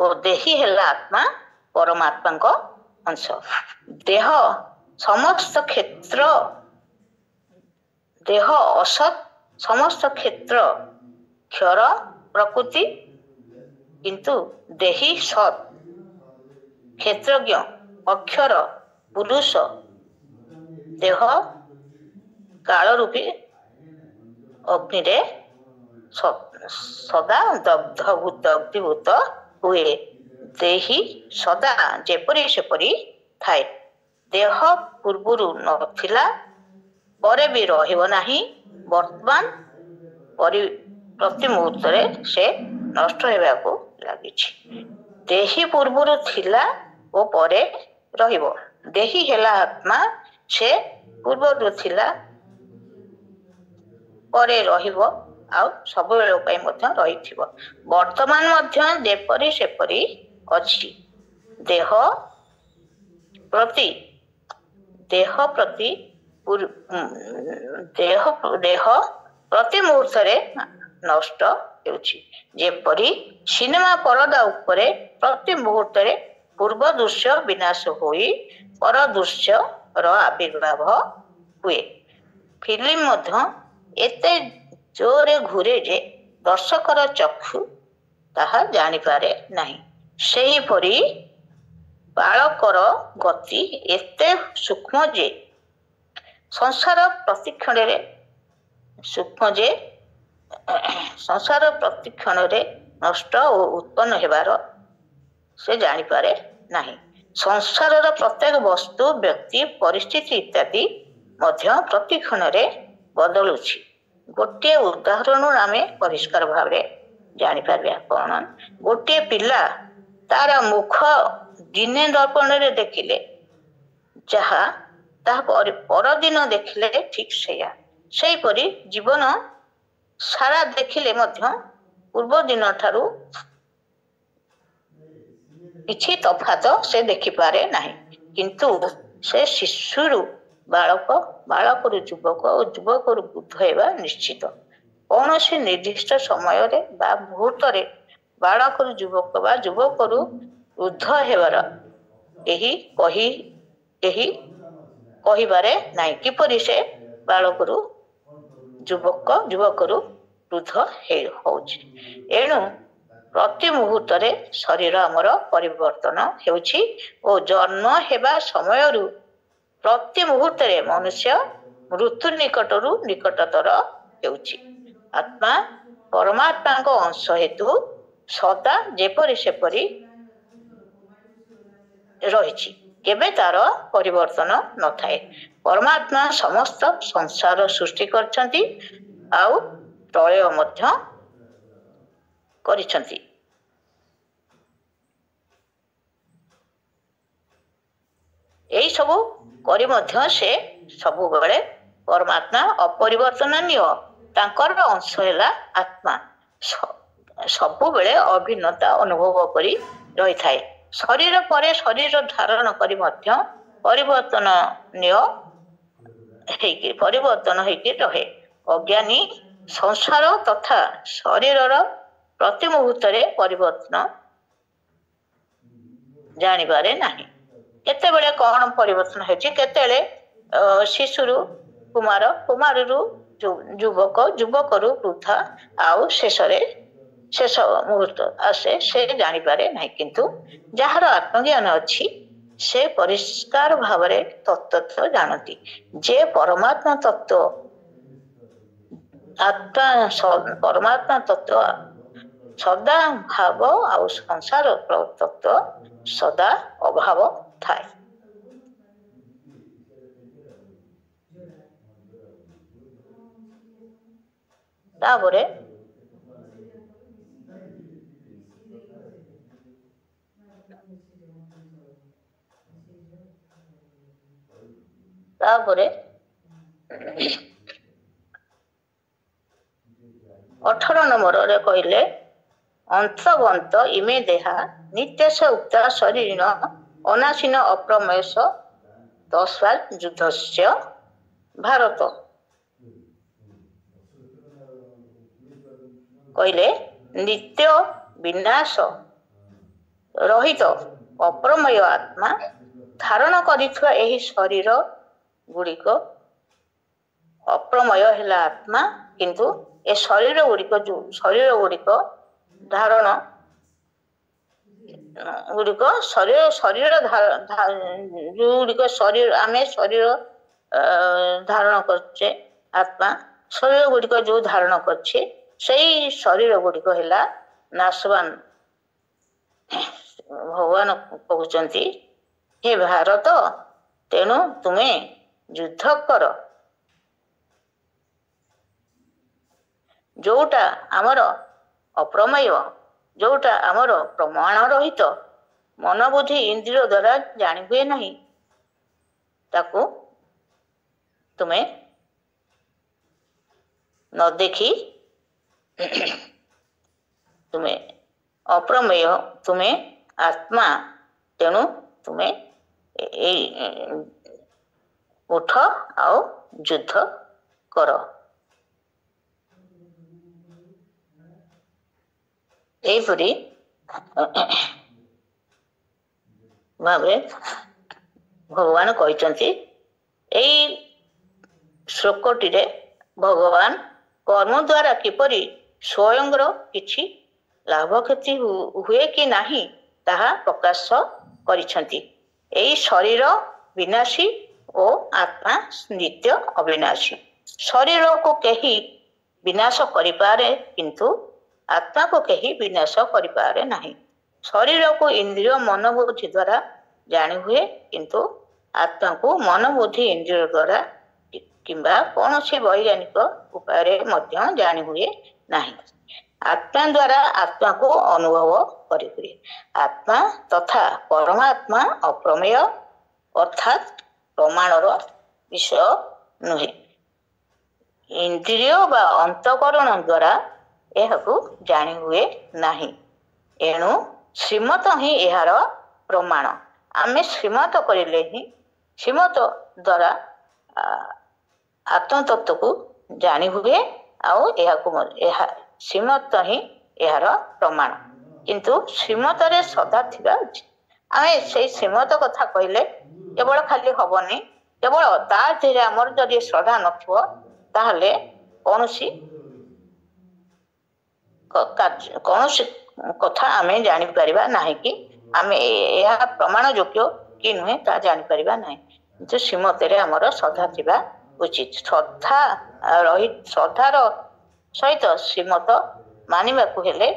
ଓ ଦେହୀ ହେଲା ଆତ୍ମା ପରମାତ୍ମାଙ୍କ ଅଂଶ। ଦେହ ଅସତ୍, ସମସ୍ତ କ୍ଷେତ୍ର କ୍ଷର ପ୍ରକୃତି, କିନ୍ତୁ ଦେହୀ ସତ୍, କ୍ଷେତ୍ରଜ୍ଞ ଅକ୍ଷର ପୁରୁଷ। ଦେହ କାଳ ରୂପୀ ଅଗ୍ନିରେ ସଦା ଦଗ୍ଧୀଭୂତ ହୁଏ। ଦେହୀ ସଦା ଯେପରି ସେପରି ଥାଏ। ଦେହ ପୂର୍ବରୁ ନଥିଲା, ପରେ ବି ରହିବ ନାହିଁ। ବର୍ତ୍ତମାନ ପ୍ରତି ମୁହୂର୍ତ୍ତରେ ସେ ନଷ୍ଟ ହେବାକୁ ଲାଗିଛି। ଦେହୀ ପୂର୍ବରୁ ଥିଲା ଓ ପରେ ରହିବ। ଦେହୀ ହେଲା ଆତ୍ମା, ସେ ପୂର୍ବରୁ ଥିଲା, ପରେ ରହିବ, ଆଉ ସବୁବେଳ ପାଇଁ ମଧ୍ୟ ରହିଥିବ। ବର୍ତ୍ତମାନ ମଧ୍ୟ ଯେପରି ସେପରି ଅଛି। ଦେହ ପ୍ରତି ମୁହୂର୍ତ୍ତରେ ନଷ୍ଟ ହେଉଛି। ଯେପରି ସିନେମା ପରଦା ଉପରେ ପ୍ରତି ମୁହୂର୍ତ୍ତରେ ପୂର୍ବ ଦୃଶ୍ୟ ବିନାଶ ହୋଇ ପର ଦୃଶ୍ୟର ଆବିର୍ଭାବ ହୁଏ। ଫିଲ୍ମ ମଧ୍ୟ ଏତେ ଜୋରରେ ଘୁରେ ଯେ ଦର୍ଶକର ଚକ୍ଷୁ ତାହା ଜାଣିପାରେ ନାହିଁ। ସେହିପରି ବାଳକର ଗତି ଏତେ ସୂକ୍ଷ୍ମ ଯେ ସଂସାର ପ୍ରତିକ୍ଷଣରେ ନଷ୍ଟ ଓ ଉତ୍ପନ୍ନ ହେବାର ସେ ଜାଣିପାରେ ନାହିଁ। ସଂସାରର ପ୍ରତ୍ୟେକ ବସ୍ତୁ, ବ୍ୟକ୍ତି, ପରିସ୍ଥିତି ଇତ୍ୟାଦି ମଧ୍ୟ ପ୍ରତିକ୍ଷଣରେ ବଦଳୁଛି। ଗୋଟିଏ ଉଦାହରଣରୁ ଆମେ ପରିଷ୍କାର ଭାବରେ ଜାଣିପାରିବା କ'ଣ? ଗୋଟିଏ ପିଲା ତାର ମୁଖ ଦିନେ ଦର୍ପଣରେ ଦେଖିଲେ ଯାହା ତାହା ପରଦିନ ଦେଖିଲେ ଠିକ ସେଇଆ। ସେହିପରି ଜୀବନ ସାରା ଦେଖିଲେ ମଧ୍ୟ ପୂର୍ବ ଦିନ ଠାରୁ କିଛି ତଫାତ ସେ ଦେଖିପାରେ ନାହିଁ। କିନ୍ତୁ ସେ ଶିଶୁରୁ ବାଳକ, ବାଳକରୁ ଯୁବକ ଓ ଯୁବକରୁ ବୃଦ୍ଧ ହେବା ନିଶ୍ଚିତ। କୌଣସି ନିର୍ଦ୍ଦିଷ୍ଟ ସମୟରେ ବା ମୁହୂର୍ତ୍ତରେ ବାଳକରୁ ଯୁବକ ବା ଯୁବକରୁ ବୃଦ୍ଧ ହେବାର ଏହି କହିବାରେ ନାହିଁ। କିପରି ସେ ବାଳକରୁ ଯୁବକରୁ ବୃଦ୍ଧ ହଉଛି। ଏଣୁ ପ୍ରତି ମୁହୂର୍ତ୍ତରେ ଶରୀର ଆମର ପରିବର୍ତ୍ତନ ହେଉଛି ଓ ଜନ୍ମ ହେବା ସମୟରୁ ପ୍ରତି ମୁହୂର୍ତ୍ତରେ ମନୁଷ୍ୟ ମୃତ୍ୟୁ ନିକଟରୁ ନିକଟତର ହେଉଛି। ଆତ୍ମା ପରମାତ୍ମାଙ୍କ ଅଂଶ ହେତୁ ସଦା ଯେପରି ସେପରି ରହିଛି, କେବେ ତାର ପରିବର୍ତ୍ତନ ନଥାଏ। ପରମାତ୍ମା ସମସ୍ତ ସଂସାର ସୃଷ୍ଟି କରିଛନ୍ତି ଆଉ ପ୍ରଳୟ ମଧ୍ୟ କରିଛନ୍ତି। ଏଇ ସବୁ କରି ମଧ୍ୟ ସେ ସବୁବେଳେ ପରମାତ୍ମା ଅପରିବର୍ତ୍ତନୀୟ, ତାଙ୍କର ଅଂଶ ହେଲା ଆତ୍ମା ସବୁବେଳେ ଅଭିନ୍ନତା ଅନୁଭବ କରି ରହିଥାଏ। ଶରୀର ପରେ ଶରୀର ଧାରଣ କରି ମଧ୍ୟ ପରିବର୍ତ୍ତନ ହେଇକି ରହେ। ଅଜ୍ଞାନୀ ସଂସାର ତଥା ଶରୀରର ପ୍ରତି ମୁହୂର୍ତ୍ତରେ ପରିବର୍ତ୍ତନ ଜାଣିପାରେ ନାହିଁ। କେତେବେଳେ କଣ ପରିବର୍ତ୍ତନ ହେଉଛି, କେତେବେଳେ ଶିଶୁରୁ କୁମାର, କୁମାରରୁ ଯୁବକ, ଯୁବକରୁ ବୃଦ୍ଧ ଆଉ ଶେଷ ମୁହୂର୍ତ୍ତ ଆସେ, ସେ ଜାଣିପାରେ ନାହିଁ। କିନ୍ତୁ ଯାହାର ଆତ୍ମଜ୍ଞାନ ଅଛି ସେ ପରିଷ୍କାର ଭାବରେ ତତ୍ତ୍ୱ ଜାଣନ୍ତି ଯେ ପରମାତ୍ମା ତତ୍ତ୍ୱ ସଦା ଭାବ ଆଉ ସଂସାର ତତ୍ତ୍ୱ ସଦା ଅଭାବ ଥାଏ। ତାପରେ ତାପରେ 18 ନମ୍ବରରେ କହିଲେ ଅନ୍ତବନ୍ତ ଇମେ ଦେହା ନିତ୍ୟସ ଉକ୍ତା ଶରୀରିଣ ଅନାସୀନ ଅପ୍ରମେୟ ତସ୍ମାତ୍ ଯୁଦ୍ଧସ୍ୟ ଭାରତ। କହିଲେ ନିତ୍ୟ ବିନାଶ ରହିତ ଅପ୍ରମେୟ ଆତ୍ମା ଧାରଣ କରିଥିବା ଏହି ଶରୀର ଗୁଡ଼ିକ, ଅପ୍ରମେୟ ହେଲା ଆତ୍ମା, କିନ୍ତୁ ଏ ଶରୀର ଗୁଡ଼ିକ ଧାରଣ ଗୁଡ଼ିକ ଆମେ ଶରୀର ଧାରଣ କରୁଛେ, ଆତ୍ମା ଶରୀର ଗୁଡ଼ିକ ଯୋଉ ଧାରଣ କରୁଛେ ସେଇ ଶରୀର ଗୁଡ଼ିକ ହେଲା ନାଶବାନ। ଭଗବାନ କହୁଛନ୍ତି, ହେ ଭାରତ, ତେଣୁ ତୁମେ ଯୁଦ୍ଧ କର। ଯୋଉଟା ଆମର ଅପ୍ରମେୟ, ଯୋଉଟା ଆମର ପ୍ରମାଣ ରହିତ, ମନୋବୁଦ୍ଧି ଇନ୍ଦ୍ରିୟ ଦ୍ୱାରା ଜାଣି ହୁଏ ନାହିଁ, ତାକୁ ତୁମେ ନ ଦେଖି ତୁମେ ଅପ୍ରମେୟ, ତୁମେ ଆତ୍ମା, ତେଣୁ ତୁମେ ଏଇ ଉଠ ଆଉ ଯୁଦ୍ଧ କର। ଏହିପରି ଭାବରେ ଭଗବାନ କହିଛନ୍ତି। ଏଇ ଶ୍ଲୋକଟିରେ ଭଗବାନ କର୍ମ ଦ୍ୱାରା କିପରି ସ୍ୱୟଂର କିଛି ଲାଭ କ୍ଷତି ହୁଏ କି ନାହିଁ ତାହା ପ୍ରକାଶ କରିଛନ୍ତି। ଏହି ଶରୀର ବିନାଶୀ ଓ ଆତ୍ମା ନିତ୍ୟ ଅବିନାଶୀ। ଶରୀରକୁ କେହି ବିନାଶ କରିପାରେ, କିନ୍ତୁ ଆତ୍ମାକୁ କେହି ବିନାଶ କରିପାରେ ନାହିଁ। ଶରୀରକୁ ଇନ୍ଦ୍ରିୟ ମନୋବୁଦ୍ଧି ଦ୍ୱାରା ଜାଣି ହୁଏ, କିନ୍ତୁ ଆତ୍ମାକୁ ମନୋବୁଦ୍ଧି ଇନ୍ଦ୍ରିୟ ଦ୍ୱାରା କିମ୍ବା କୌଣସି ବୈଜ୍ଞାନିକ ଉପାୟରେ ମଧ୍ୟ ଜାଣି ହୁଏ ନାହିଁ। आत्मा द्वारा आत्मा को अनुभव करी आत्मा तथा परमात्मा अप्रमेय अर्थात प्रमाणर विषय नुहे इंद्रिय बा अंतकरण द्वारा यह जानी हुए नहीं एणु श्रीमत ही यार प्रमाण आमे श्रीमत करिले ही श्रीमत द्वारा आत्मतत्व को जानी हुए श्रीमत ही यार प्रमाण किंतु श्रीमत रे सदा थिबा आमे से श्रीमत कथा कहले केवल खाली हबनी केवल ता धीरे आमर जदि श्रद्धा नथिबो ताहले कौनसी कथा आमे जानी परिबा नाही कि आमे यह प्रमाण योग्य कि नुहे ता जानी परिबा नाही किंतु श्रीमत रे आमर श्रद्धा थिबा उचित श्रद्धार सहित श्रीमत मानिबाकू हेले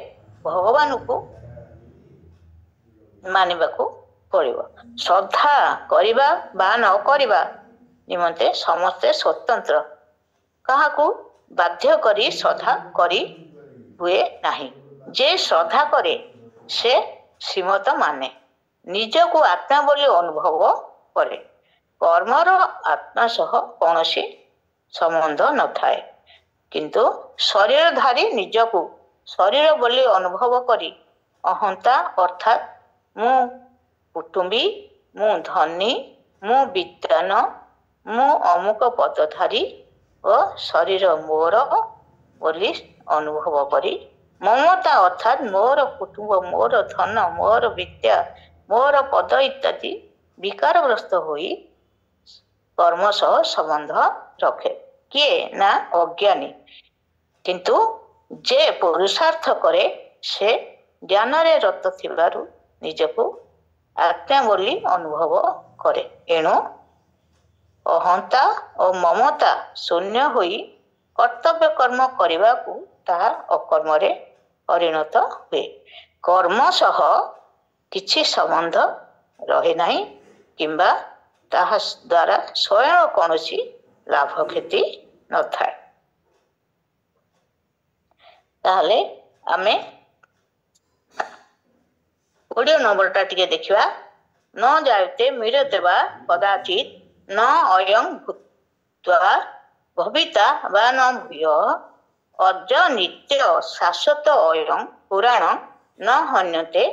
भगवान को मानिबाकू पड़िबो श्रद्धा करिबा बा न करिबा निमंते समस्ते स्वतंत्र काहाकू बाध्य करी श्रद्धा करी हुए नाही जे श्रद्धा करे से श्रीमत माने निजको आत्मा बोली अनुभव करे कर्मर आत्मा सह कौनसी संबंध न थाए किंतु शरीरधारी निजको शरीर बोली अनुभव करी अहंता अर्थात मु कुटुंबी मु धनी मु विद्वान मु अमुक पदधारी और शरीर मोर बोली अनुभव करी ममता अर्थात मोर कुटुंब मोर धन मोर विद्या मोर पद इत्यादि विकारग्रस्त होई कर्म सह संबंध रखे किए ना अज्ञानी किंतु जे पुरुषार्थ करे से ज्ञान रे रत थिबारु निजको आत्मा बोली अनुभव करे एणु अहंता और ममता शून्य होई कर्तव्य कर्म करने को ताहा अकर्म रे परिणत हुए कर्म सह किछि संबंध रहे नहीं किंबा ताहा द्वारा स्वयं कौनसी लाभ क्षति न थाए ताहले आमे 20 नंबरटा टिके देखिबा न जायते मिरते वा कदाचित न अयं भूत्वा भविता वा न भूय अज नित्य शाश्वत अयं पुराण न हन्यते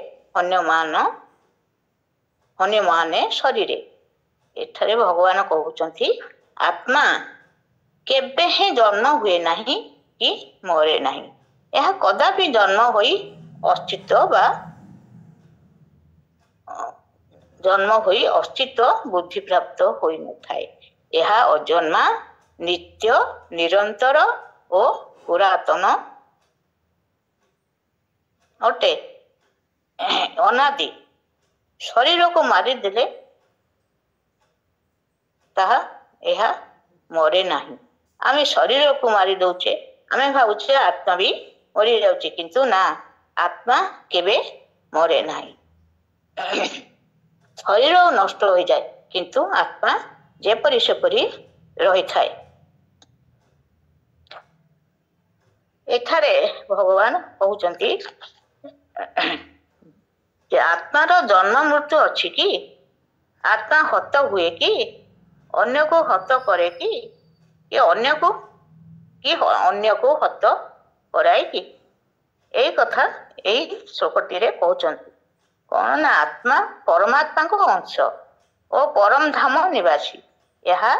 हन्यमाने शरीरे एठारे भगवान कहउचंती आत्मा केबे ही जन्म हुए नहीं कि मरे नहीं यह कदापि जन्म होई अस्तित्व बा जन्म होई अस्तित्व बुद्धि प्राप्त होई न थाए यह अजन्मा नित्य निरंतर और पुरातन अटे अनादि शरीर को मारी देले ताहा यह मरे नहीं आमे शरीर को मारी दउचे आमे भावुचे आत्मा भी मरी जाउचे किंतु ना आत्मा केबे मरे नहीं शरीर नष्ट हो जाए किंतु आत्मा जेपरी सेपरी रही थाए एठारे भगवान कहउचंती जे आत्मार जन्म मृत्यु अच्छी कि आत्मा हत हुए कि अन्य को हत करे कि अन्य को हत कराए कि यही कथा यही श्लोकटी रे कहउचंती कौन ना आत्मा परमात्मा को अंश और परम धाम निवासी यह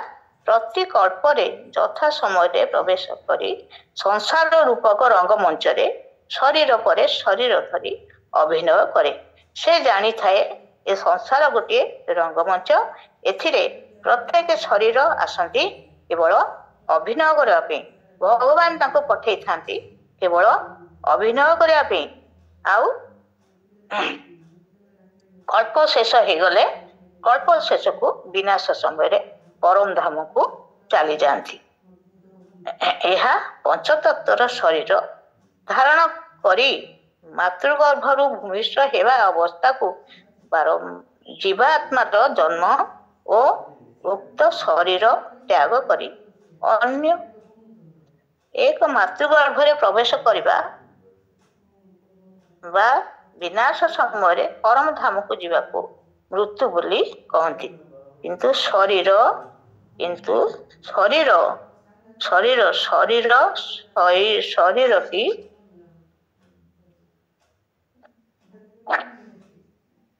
प्रति कल्परे यथा समय प्रवेश करी संसार रूपक रंगमंच रे शरीर परे शरीर धरी अभिनय करे से जानी थाए ए संसार गोटे रंगमंच एथिरे प्रत्येक शरीर आसंती केवल अभिनय करने भगवान तांको पठेई थांती केवल अभिनय करने आउ कल्प शेष हो गले कल्प शेष को विनाश समय परम धाम को चली जाती यह पंचतत्वर शरीर धारण करी मातृगर्भरु भूमिष्ठ हेबा अवस्था को जीवात्मार जन्म और उक्त शरीर त्याग करी अन्य एक मातृगर्भ रे प्रवेश करिबा ବା ବିନାଶ ସମୟରେ ପରମ ଧାମକୁ ଯିବାକୁ ମୃତ୍ୟୁ ବୋଲି କହନ୍ତି। କିନ୍ତୁ ଶରୀରଟି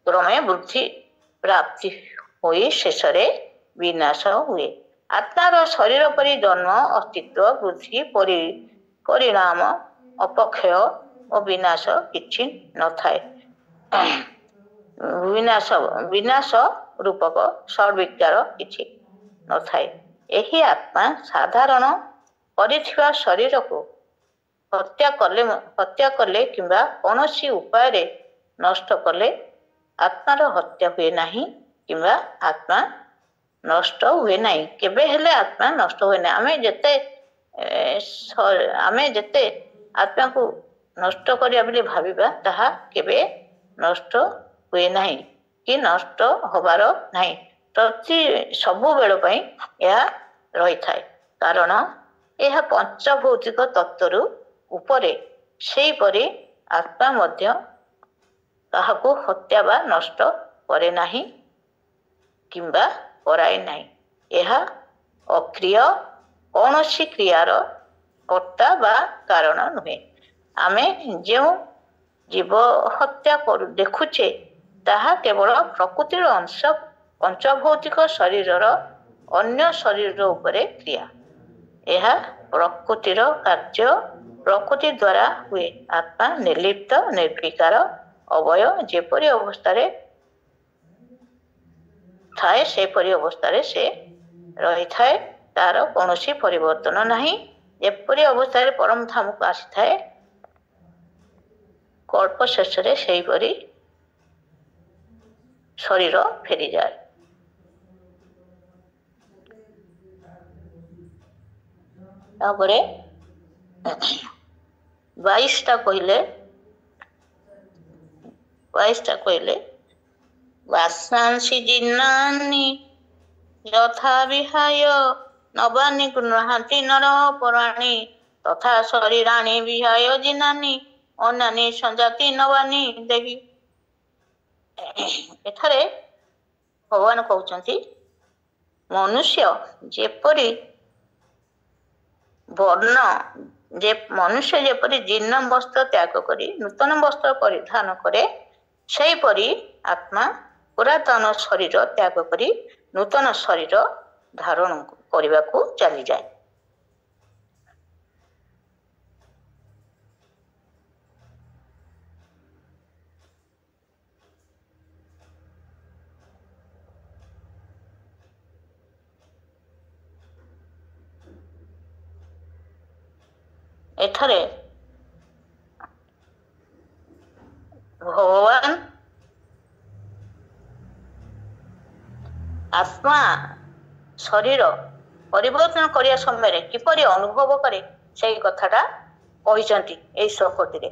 କ୍ରମେ ବୃଦ୍ଧି ପ୍ରାପ୍ତି ହୋଇ ଶେଷରେ ବିନାଶ ହୁଏ। ଆତ୍ମାର ଶରୀର ପରି ଜନ୍ମ, ଅସ୍ତିତ୍ୱ, ବୃଦ୍ଧି, ପରିଣାମ, ଅପକ୍ଷୟ ଓ ବିନାଶ କିଛି ନଥାଏ। ବିନାଶ ରୂପକ ଷଡ଼ବିକାର କିଛି ନଥାଏ। ଏହି ଆତ୍ମା ସାଧାରଣ କରିଥିବା ଶରୀରକୁ ହତ୍ୟା କଲେ କିମ୍ବା କୌଣସି ଉପାୟରେ ନଷ୍ଟ କଲେ ଆତ୍ମାର ହତ୍ୟା ହୁଏ ନାହିଁ କିମ୍ବା ଆତ୍ମା ନଷ୍ଟ ହୁଏ ନାହିଁ। କେବେ ହେଲେ ଆତ୍ମା ନଷ୍ଟ ହୁଏ ନାହିଁ। ଆମେ ଯେତେ ଆତ୍ମାକୁ ନଷ୍ଟ କରିବା ବୋଲି ଭାବିବା ତାହା କେବେ ନଷ୍ଟ ହୁଏ ନାହିଁ କି ନଷ୍ଟ ହବାର ନାହିଁ। ସବୁବେଳ ପାଇଁ ଏହା ରହିଥାଏ। କାରଣ ଏହା ପଞ୍ଚଭୌତିକ ତତ୍ତ୍ୱରୁ ଉପରେ। ସେହିପରି ଆତ୍ମା ମଧ୍ୟ କାହାକୁ ହତ୍ୟା ବା ନଷ୍ଟ କରେ ନାହିଁ କିମ୍ବା କରାଏ ନାହିଁ। ଏହା ଅକ୍ରିୟ, କୌଣସି କ୍ରିୟାର କର୍ତ୍ତା ବା କାରଣ ନୁହେଁ। ଆମେ ଯେଉଁ ଜୀବ ହତ୍ୟା ଦେଖୁଛେ ତାହା କେବଳ ପ୍ରକୃତିର ଅଂଶ। ପଞ୍ଚଭୌତିକ ଶରୀରର ଅନ୍ୟ ଶରୀର ଉପରେ କ୍ରିୟା। ଏହା ପ୍ରକୃତିର କାର୍ଯ୍ୟ, ପ୍ରକୃତି ଦ୍ୱାରା ହୁଏ। ଆତ୍ମା ନିର୍ଲିପ୍ତ, ନିର୍ବିକାର, ଅଭୟ। ଯେପରି ଅବସ୍ଥାରେ ଥାଏ ସେପରି ଅବସ୍ଥାରେ ସେ ରହିଥାଏ। ତାର କୌଣସି ପରିବର୍ତ୍ତନ ନାହିଁ। ଯେପରି ଅବସ୍ଥାରେ ପରମ ଧାମକୁ ଆସିଥାଏ, କଳ୍ପ ଶେଷରେ ସେହିପରି ଶରୀର ଫେରିଯାଏ। ତାପରେ 22ଟା କହିଲେ ବାସାଂସି ଜିନ୍ନାନି ଯଥା ବିହାୟ ନବାନି ଗୃହାନ୍ତି ନର ପରାଣୀ ତଥା ଶରୀରାଣୀ ବିହାୟ ଜିନାନି ଅନ୍ୟାନି ସଂଜାତି ନବାନି ଦେହି। ଏଠାରେ ଭଗବାନ କହୁଛନ୍ତି ମନୁଷ୍ୟ ଯେପରି ଜୀର୍ଣ୍ଣ ବସ୍ତ୍ର ତ୍ୟାଗ କରି ନୂତନ ବସ୍ତ୍ର ପରିଧାନ କରେ, ସେହିପରି ଆତ୍ମା ପୁରାତନ ଶରୀର ତ୍ୟାଗ କରି ନୂତନ ଶରୀର ଧାରଣ କରିବାକୁ ଚାଲିଯାଏ। ଏଠାରେ ଭଗବାନ ଆତ୍ମା ଶରୀର ପରିବର୍ତ୍ତନ କରିବା ସମୟରେ କିପରି ଅନୁଭବ କରେ ସେଇ କଥାଟା କହିଛନ୍ତି ଏଇ ଶ୍ଲୋକଟିରେ।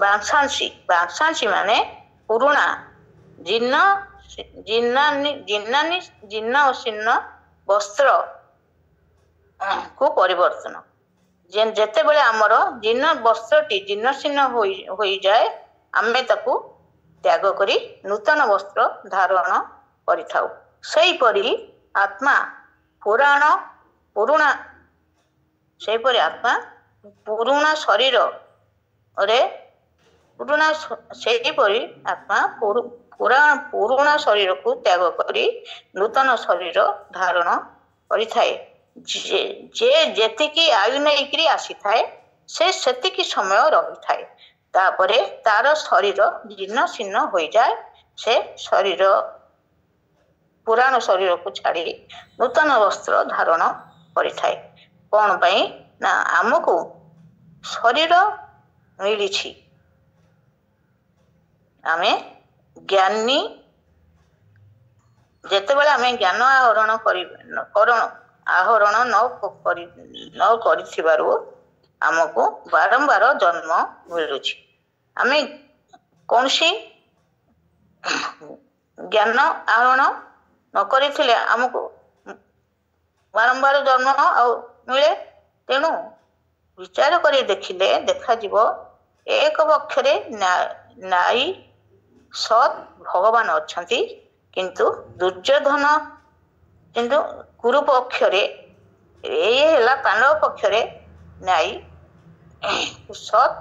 ବାଂଶାଂଶୀ ମାନେ ପୁରୁଣା ଜୀର୍ଣ୍ଣ ଶୀର୍ଣ୍ଣ ବସ୍ତ୍ର କୁ ପରିବର୍ତ୍ତନ। ଯେତେବେଳେ ଆମର ଜୀର୍ଣ୍ଣ ବସ୍ତ୍ରଟି ଜୀର୍ଣ୍ଣ ଶୀର୍ଣ୍ଣ ହୋଇଯାଏ, ଆମେ ତାକୁ ତ୍ୟାଗ କରି ନୂତନ ବସ୍ତ୍ର ଧାରଣ କରିଥାଉ। ସେହିପରି ଆତ୍ମା ପୁରୁଣା ଶରୀରକୁ ତ୍ୟାଗ କରି ନୂତନ ଶରୀର ଧାରଣ କରିଥାଏ। ଯେ ଯେତିକି ଆୟୁ ନେଇକରି ଆସିଥାଏ ସେ ସେତିକି ସମୟ ରହିଥାଏ। ତାପରେ ତାର ଶରୀର ଜୀର୍ଣ୍ଣ ଶୀର୍ଣ୍ଣ ହୋଇଯାଏ। ସେ ପୁରାଣ ଶରୀରକୁ ଛାଡ଼ି ନୂତନ ବସ୍ତ୍ର ଧାରଣ କରିଥାଏ। କ'ଣ ପାଇଁ? ନା ଆମକୁ ଶରୀର ମିଳିଛି। ଆମେ ଜ୍ଞାନୀ, ଯେତେବେଳେ ଆମେ ଜ୍ଞାନ ଆହରଣ ନ କରିଥିବାରୁ ଆମକୁ ବାରମ୍ବାର ଜନ୍ମ ମିଳୁଛି। ଆମେ କୌଣସି ଜ୍ଞାନ ଆହରଣ ନ କରିଥିଲେ ଆମକୁ ବାରମ୍ବାର ଜନ୍ମ ଆଉ ମିଳେ। ତେଣୁ विचार कर देखिले देखा एक पक्षरे नाई सत भगवान अच्छी किंतु दुर्योधन किंतु कुरु पक्षरे ये पांडव पक्षरे नाई सत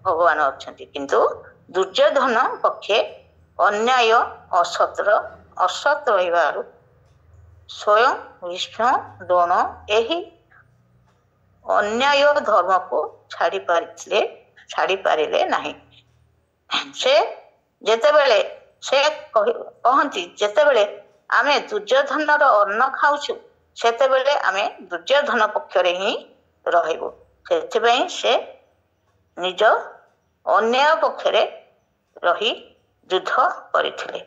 भगवान अच्छा किंतु दुर्योधन पक्षे अन्याय असत रही स्वयं भीष्म द्रोण यही अन्याय धर्म को छाड़ी पारिले नहीं। से जेतेबेले से कहती जेतेबेले आमे दुर्योधन अन्न खाऊछु सेतेबेले आमे दुर्योधन पक्षरे ही रहइबो। सेथिबेई से निज अन्याय पक्षरे रही युद्ध करथिले।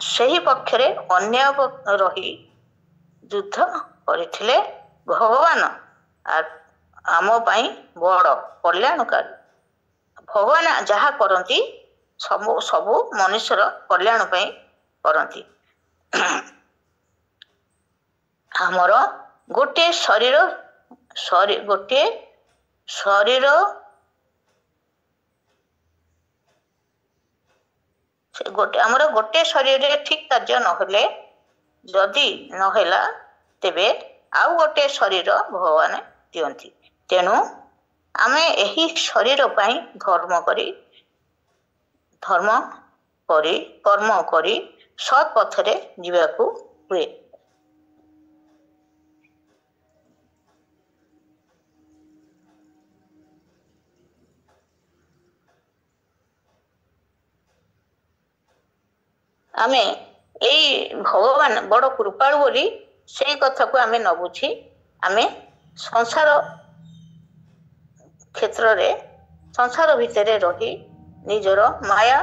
सही पक्षरे अन्याय रही युद्ध करथिले भगवान आम पाई बड़ कल्याणकारी। भगवान जहाँ करती सबू सबू मनुष्यर कल्याण पाई करती। आमर गोटे शरीर गोटे शरीर गोटे आमर गोटे शरीर ठीक कार्य नहेले जदि नहेला तेबे आउ गोटे शरीर भगवान दियंती। तेणु आमे एही शरीर पाई धर्म करी कर्म करी सत् पथरे जीवाकू हुए। आमे एई भगवान बड़ कृपाळु बोली से कथा को आमे न बुझी आमे संसार क्षेत्र रे संसार भितरे रही निजर माया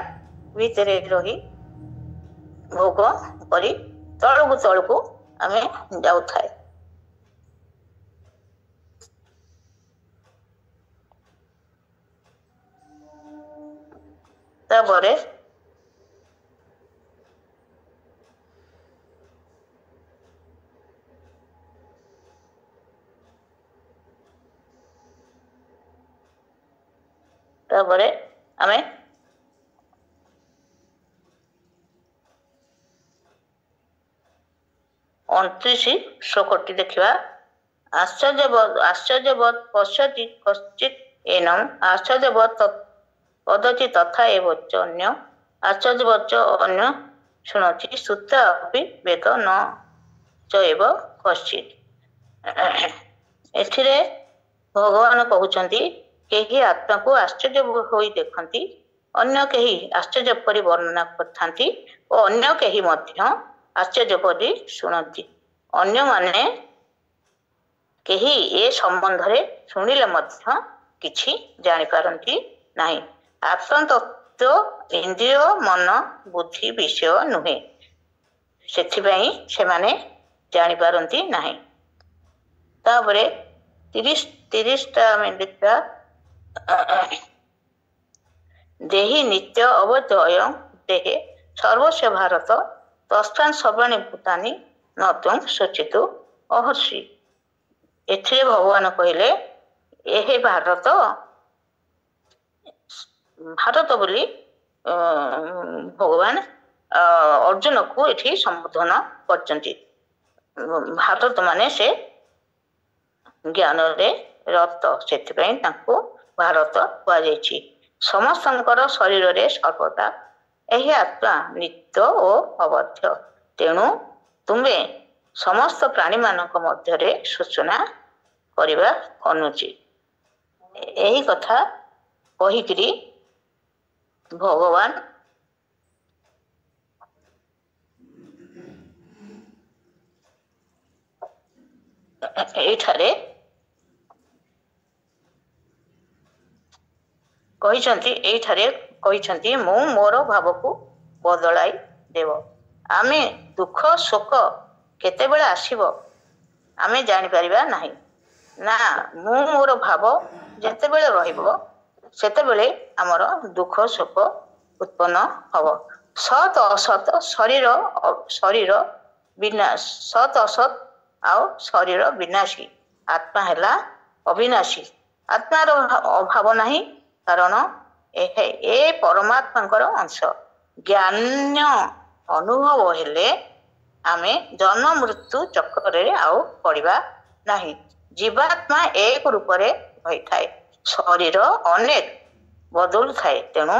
भितरे रही भोग करी तळकू आमे जाऊ थाए। तापरे आमे 29 श्लोकटी देखा। आश्चर्यवत् पश्यति कश्चित् एनम् आश्चर्यवत् वदति तथा एव च अन्य आश्चर्यवच्च अन्य शुणति श्रुत्वा अपि वेद न च एव कश्चित्। एथिरे भगवान कहउछन्ति केही आत्मा को आश्चर्य होई देखंती अन्य केही आश्चर्य परि वर्णना करथांती और अन्य केही मध्य आश्चर्य परि शुणती। अन्य माने केही ए संबंध रे शुणिले मध्य किछि जानि पारंती नाही। आत्म तत्व इंद्रिय मन बुद्धि विषय नुहे सेथिबाई सेमाने जानि पारंती नाही। तापरे 30 टा मिनिटा देहि नित्य अवद्य देहे सर्वस्व भारत तस्मान् सर्वाणि भूतानि न त्वं शोचितु अहर्षि। एथिरे भगवान कहले एहे भारत बोली भगवान अर्जुन को एठी संबोधन करचंती। भारत माने से ज्ञान रे रत सेथिबाई तांको भारत कुआ जायछि। समस्तंकर शरीर रे सर्वदा एही आत्मा नित्य और अवध्य। तेणु तुमे समस्त प्राणी मानक मध्य रे सूचना करिबा अनुचित। एही कथा कहिकरी भगवान एठारे कहिछन्ति मु मोर भाव को बदलाई देव। आमे दुख शोक केतेबेले आसीबो आमे जानि परिबा नाही ना। मु मोर भाव जेतेबेले रहिबो सेतेबेले हमर दुख शोक उत्पन्न हबो। सत असत शरीर विनाश सत असत आउ शरीर विनाशी आत्मा है अविनाशी आत्मार अभाव नहीं कारण ए परमात्मा अंश ज्ञान अनुभव हेले आमे जन्म मृत्यु चक्र आउ पड़ा नहीं जीवात्मा एक रूप थाए शरीर अनेक बदलू थाए तेणु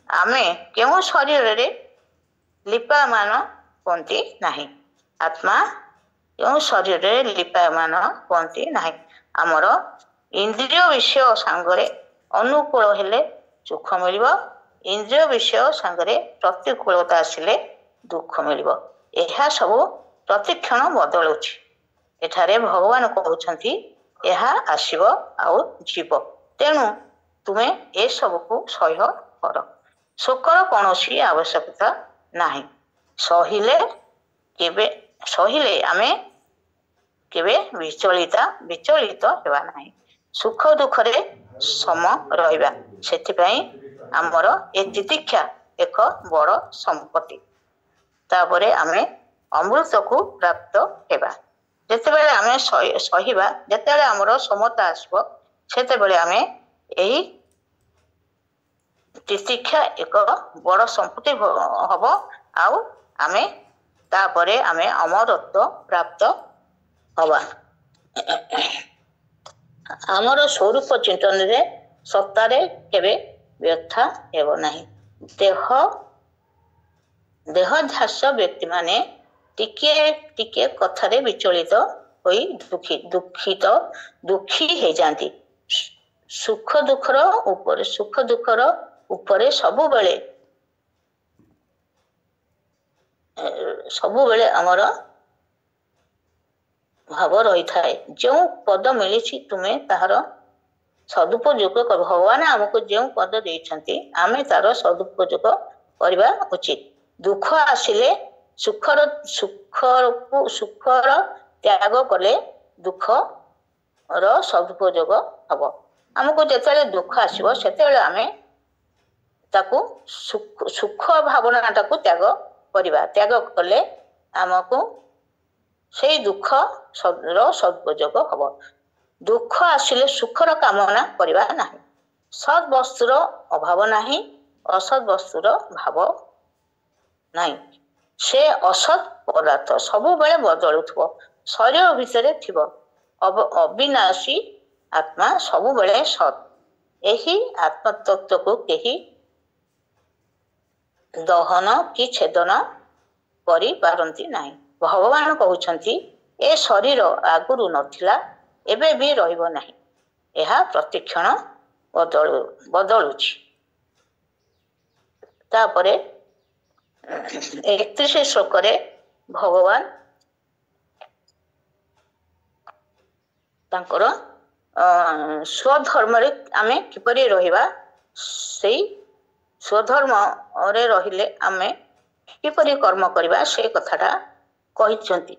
आमे क्यों शरीर लिपायमान कहती नहीं आत्मा क्यों शरीर लिपायमान कहती नहीं आमर इंद्रिय विषय सांगरे अनुकूल हेले सुख मिल इंद्रिय विषय सांगरे प्रतिकूलता आसिले दुख मिल यह सब प्रतिक्षण बदलुची एठारे भगवान कहउछंती यह आसीब आउ जीव तेणु तुमे ए सब को सह्य कर शोकर कौनसी आवश्यकता नहीं सहिले आमे केबे विचलित हेबा नहीं सुख दुख रे सम रहिबा सेथिपई आमर ए तितिक्षा एक बड़ संपत्ति तापरे आमे अमृत को प्राप्त हेबा जेतेबेले आमे सहिबा जेतेबेले आमर समता आसबो सेतेबेले आमे एही तितिक्षा एक बड़ संपत्ति हब आउ आमे तापरे आमे अमरत्व प्राप्त हवा आमर स्वरूप चिंतन रे सत्तारे केबे व्यथा हेब नहीं देहध्यास व्यक्ति माने टिके टिके कथारे विचलित होई दुखी हे जाती सुख दुखर ऊपर सबुबेले आमर भाव रही थाए जो पद मिली तुम्हें तार सदुपयोग कर भगवान आमको जो पद देइछंती आमे तार सदुपयोग करबा उचित दुख आसिले सुखर त्याग कले दुख रो सदुपयोग हब आमको जेतेले दुख आसीबो सेतेले आमे ताकू सुख भावना टाकू त्याग करिबा त्याग कले आमको से दुख सदुपयोग हब दुख आसिले सुखर कामना करिबा नाही सद वस्तुर अभाव नाही असद वस्तुर भाव नाही से असत पदार्थ सबु बेले बदलुथबो शरीर भितरे थिबो अविनाशी आत्मा सबु बेले सत एही आत्मतत्व को केही दहन कि छेदन करि पारंती नाही भगवान कहउछंती ए शरीर आगुरु नथिला एबे भी रहिबो नाही एहा प्रतिक्षण बदलुची तापरे 31 श्लोक रे भगवान तांकर स्वधर्म रे आमे किपरि रहिबा सेई स्वधर्म रे रहिले आमे किपरि कर्म करिबा से कथाटा कहिचंती